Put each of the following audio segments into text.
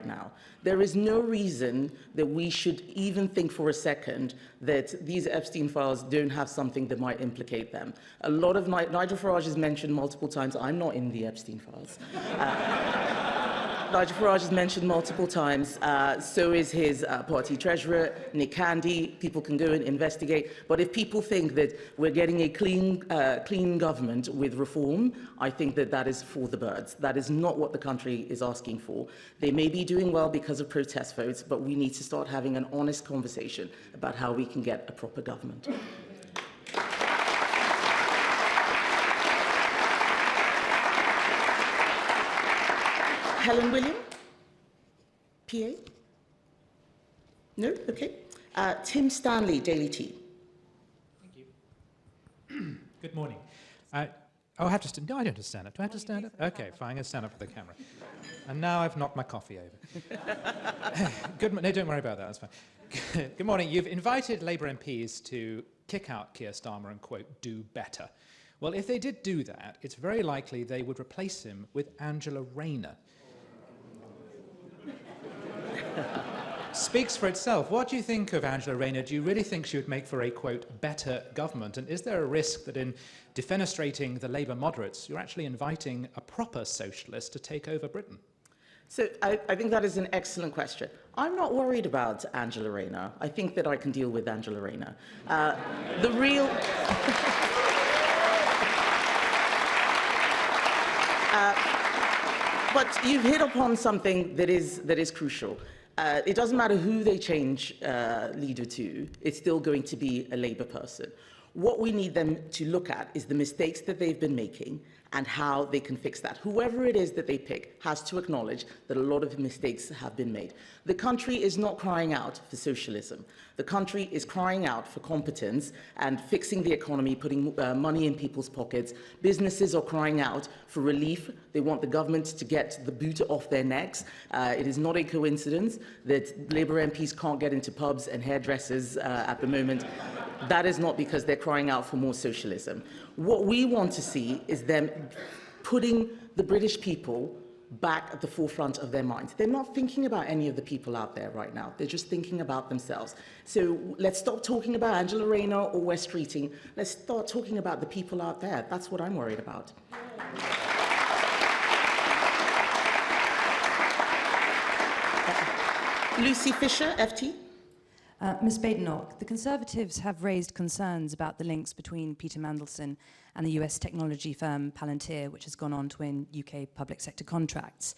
now. There is no reason that we should even think for a second that these Epstein files don't have something that might implicate them. A lot of Nigel Farage has mentioned multiple times, I'm not in the Epstein files. Nigel Farage has mentioned multiple times, so is his party treasurer, Nick Candy. People can go and investigate. But if people think that we're getting a clean government with reform, I think that that is for the birds. That is not what the country is asking for. They may be doing well because of protest votes, but we need to start having an honest conversation about how we can get a proper government. Helen William? PA? No? Okay. Tim Stanley, Daily Tea. Thank you. Good morning. Oh, I have to stand. No, I don't have to stand up. Do I have to stand up? Okay, fine. I'm going to stand up for the camera. And now I've knocked my coffee over. No, don't worry about that. That's fine. Good morning. You've invited Labour MPs to kick out Keir Starmer and, quote, do better. Well, if they did do that, it's very likely they would replace him with Angela Rayner. Speaks for itself. What do you think of Angela Rayner? Do you really think she would make for a, quote, better government? And is there a risk that in defenestrating the Labour moderates, you're actually inviting a proper socialist to take over Britain? So I think that is an excellent question. I'm not worried about Angela Rayner. I think that I can deal with Angela Rayner. The real... But you've hit upon something that is crucial. It doesn't matter who they change leader to, it's still going to be a Labour person. What we need them to look at is the mistakes that they've been making and how they can fix that. Whoever it is that they pick has to acknowledge that a lot of mistakes have been made. The country is not crying out for socialism. The country is crying out for competence and fixing the economy, putting money in people's pockets. Businesses are crying out for relief. They want the government to get the boot off their necks. It is not a coincidence that Labour MPs can't get into pubs and hairdressers at the moment. That is not because they're crying out for more socialism. What we want to see is them putting the British people back at the forefront of their minds. They're not thinking about any of the people out there right now. They're just thinking about themselves. So let's stop talking about Angela Rayner or West Streeting. Let's start talking about the people out there. That's what I'm worried about. Lucy Fisher, FT. Ms Badenoch, the Conservatives have raised concerns about the links between Peter Mandelson and the US technology firm Palantir, which has gone on to win UK public sector contracts.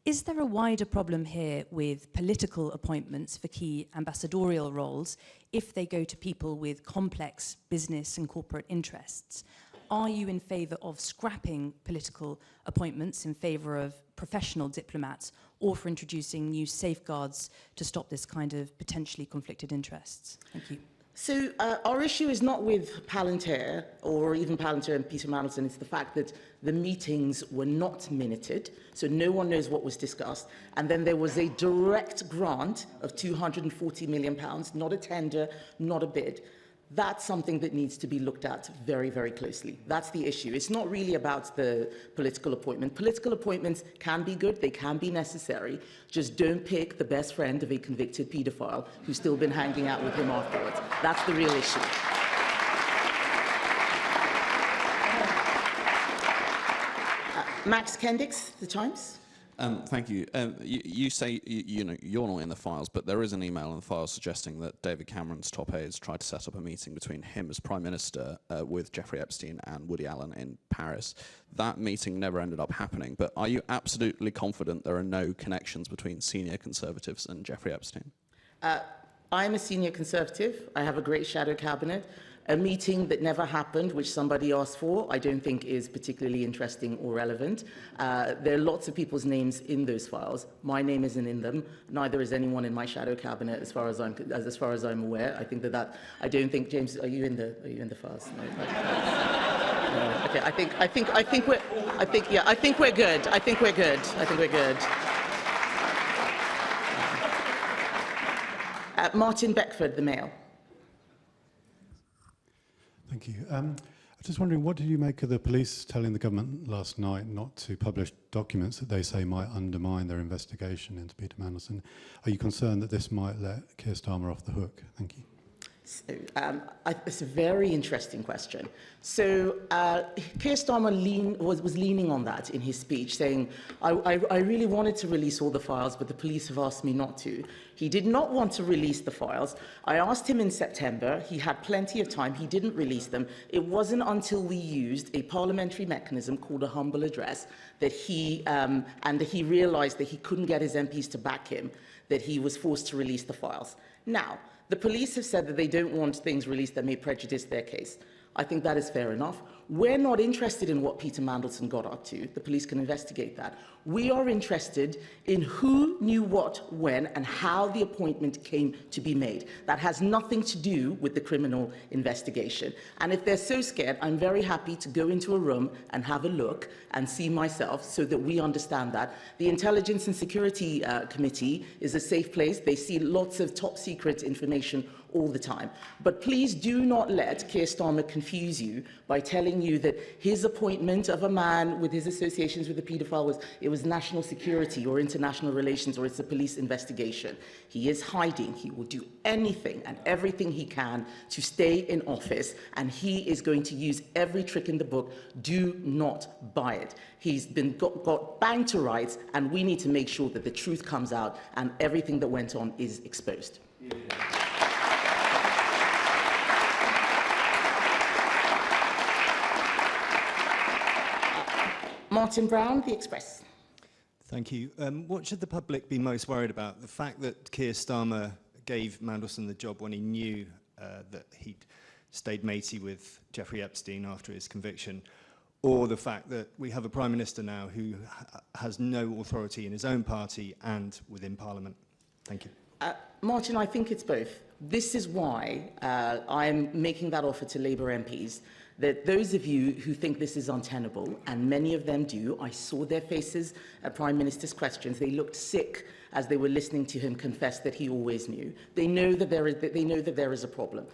Is there a wider problem here with political appointments for key ambassadorial roles if they go to people with complex business and corporate interests? Are you in favour of scrapping political appointments in favour of professional diplomats, or for introducing new safeguards to stop this kind of potentially conflicted interests? Thank you. So our issue is not with Palantir, or even Palantir and Peter Mandelson. It's the fact that the meetings were not minuted, so no one knows what was discussed. And then there was a direct grant of £240 million, not a tender, not a bid. That's something that needs to be looked at very, very closely. That's the issue. It's not really about the political appointment. Political appointments can be good, they can be necessary. Just don't pick the best friend of a convicted paedophile who's still been hanging out with him afterwards. That's the real issue. Max Kendix, The Times. Thank you. You say you know you're not in the files, but there is an email in the files suggesting that David Cameron's top aides tried to set up a meeting between him as Prime Minister with Jeffrey Epstein and Woody Allen in Paris. That meeting never ended up happening, but are you absolutely confident there are no connections between senior Conservatives and Jeffrey Epstein? I'm a senior Conservative. I have a great shadow cabinet. A meeting that never happened, which somebody asked for, I don't think is particularly interesting or relevant. There are lots of people's names in those files. My name isn't in them. Neither is anyone in my shadow cabinet, as far as I'm aware. I think I don't think, James, are you in the files? No. No. Okay. I think we're good. I think we're good. Martin Beckford, The Mail. Thank you. I'm just wondering, what did you make of the police telling the government last night not to publish documents that they say might undermine their investigation into Peter Mandelson? Are you concerned that this might let Keir Starmer off the hook? Thank you. So, it's a very interesting question. So Keir Starmer was leaning on that in his speech, saying, I really wanted to release all the files, but the police have asked me not to. He did not want to release the files. I asked him in September. He had plenty of time. He didn't release them. It wasn't until we used a parliamentary mechanism called a humble address that he realized that he couldn't get his MPs to back him, that he was forced to release the files. Now, the police have said that they don't want things released that may prejudice their case. I think that is fair enough. We're not interested in what Peter Mandelson got up to. The police can investigate that. We are interested in who knew what, when, and how the appointment came to be made. That has nothing to do with the criminal investigation. And if they're so scared, I'm very happy to go into a room and have a look and see myself so that we understand that. The Intelligence and Security Committee is a safe place. They see lots of top secret information all the time. But please do not let Keir Starmer confuse you by telling you that his appointment of a man with his associations with the paedophile was national security or international relations or it's a police investigation. He is hiding. He will do anything and everything he can to stay in office, and he is going to use every trick in the book. Do not buy it. He's been got banged to rights, and we need to make sure that the truth comes out and everything that went on is exposed. Yeah. Martin Brown, The Express. Thank you. What should the public be most worried about? The fact that Keir Starmer gave Mandelson the job when he knew that he'd stayed matey with Jeffrey Epstein after his conviction, or the fact that we have a Prime Minister now who has no authority in his own party and within Parliament? Thank you. Martin, I think it's both. This is why I'm making that offer to Labour MPs, that those of you who think this is untenable, and many of them do, I saw their faces at Prime Minister's questions. They looked sick as they were listening to him confess that he always knew. They know that there is a problem.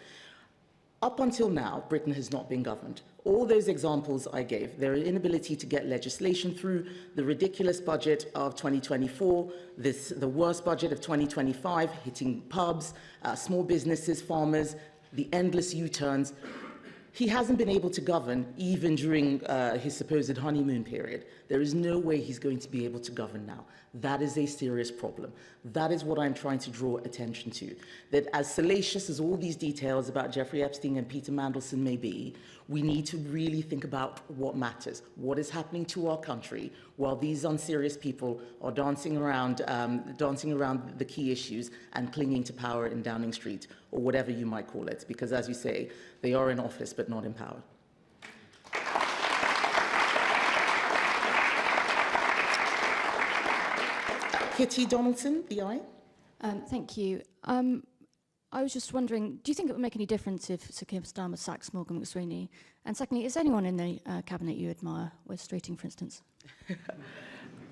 Up until now, Britain has not been governed. All those examples I gave, their inability to get legislation through, the ridiculous budget of 2024, the worst budget of 2025, hitting pubs, small businesses, farmers, the endless U-turns. He hasn't been able to govern even during his supposed honeymoon period. There is no way he's going to be able to govern now. That is a serious problem. That is what I'm trying to draw attention to. That as salacious as all these details about Jeffrey Epstein and Peter Mandelson may be, we need to really think about what matters, what is happening to our country while these unserious people are dancing around the key issues and clinging to power in Downing Street, or whatever you might call it, because as you say, they are in office but not in power. Kitty Donaldson, BI. Thank you. I was just wondering, do you think it would make any difference if Sir Keir Starmer sacks Morgan McSweeney? And secondly, is anyone in the cabinet you admire, Wes Streeting, for instance?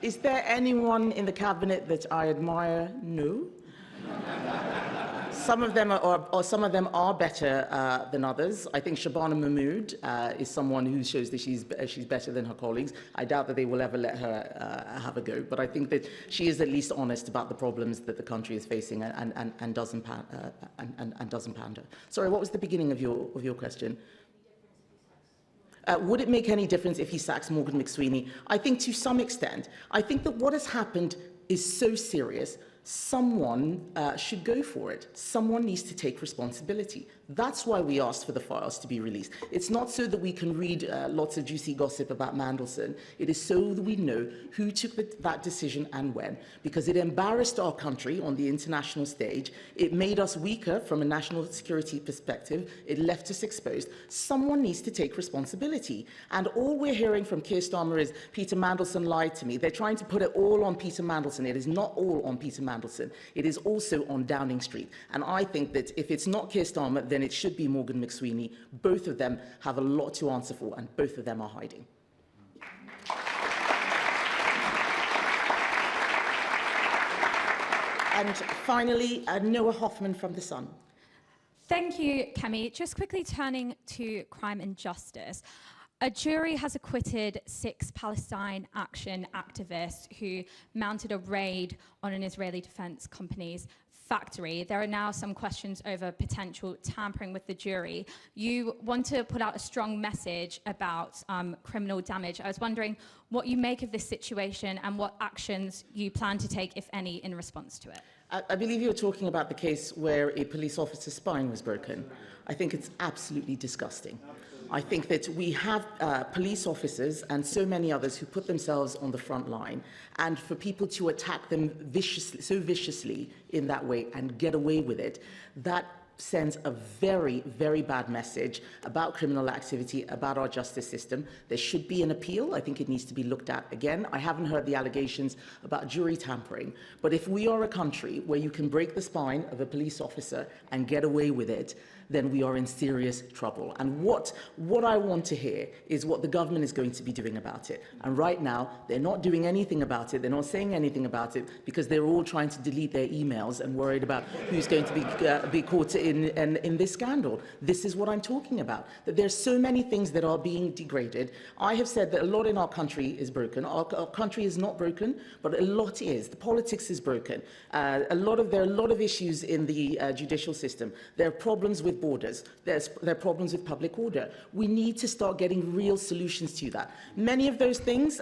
Is there anyone in the cabinet that I admire? No. Some of them are better than others. I think Shabana Mahmood is someone who shows that she's better than her colleagues. I doubt that they will ever let her have a go, but I think that she is at least honest about the problems that the country is facing and doesn't pander. Sorry, what was the beginning of your question? Would it make any difference if he sacks Morgan McSweeney? I think to some extent. I think that what has happened is so serious. Someone should go for it. Someone needs to take responsibility. That's why we asked for the files to be released. It's not so that we can read lots of juicy gossip about Mandelson. It is so that we know who took that decision and when, because it embarrassed our country on the international stage. It made us weaker from a national security perspective. It left us exposed. Someone needs to take responsibility. And all we're hearing from Keir Starmer is, Peter Mandelson lied to me. They're trying to put it all on Peter Mandelson. It is not all on Peter Mandelson. It is also on Downing Street. And I think that if it's not Keir Starmer, then it should be Morgan McSweeney. Both of them have a lot to answer for, and both of them are hiding. And finally, Noah Hoffman from The Sun. Thank you, Kemi. Just quickly turning to crime and justice. A jury has acquitted 6 Palestine Action activists who mounted a raid on an Israeli defense company's factory. There are now some questions over potential tampering with the jury. You want to put out a strong message about criminal damage. I was wondering what you make of this situation and what actions you plan to take, if any, in response to it. I believe you're talking about the case where a police officer's spine was broken. I think it's absolutely disgusting. I think that we have police officers and so many others who put themselves on the front line, and for people to attack them so viciously in that way and get away with it, that sends a very, very bad message about criminal activity, about our justice system. There should be an appeal. I think it needs to be looked at again. I haven't heard the allegations about jury tampering, but if we are a country where you can break the spine of a police officer and get away with it, then we are in serious trouble. And what I want to hear is what the government is going to be doing about it. And right now, they're not doing anything about it. They're not saying anything about it because they're all trying to delete their emails and worried about who's going to be caught in this scandal. This is what I'm talking about, that there's so many things that are being degraded. I have said that a lot in our country is broken. Our country is not broken, but a lot is. The politics is broken. There are a lot of issues in the judicial system. There are problems with borders. There are problems with public order. We need to start getting real solutions to that. Many of those things,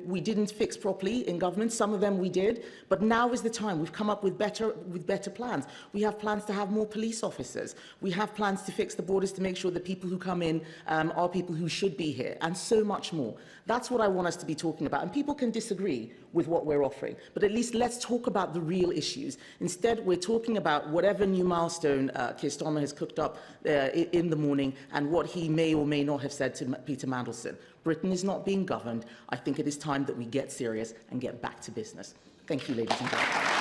we didn't fix properly in government. Some of them we did, but now is the time. We've come up with better plans. We have plans to have more police officers. We have plans to fix the borders to make sure that people who come in are people who should be here, and so much more. That's what I want us to be talking about. And people can disagree with what we're offering, but at least let's talk about the real issues. Instead, we're talking about whatever new milestone Keir Starmer has cooked up in the morning and what he may or may not have said to Peter Mandelson. Britain is not being governed. I think it is time that we get serious and get back to business. Thank you, ladies and gentlemen.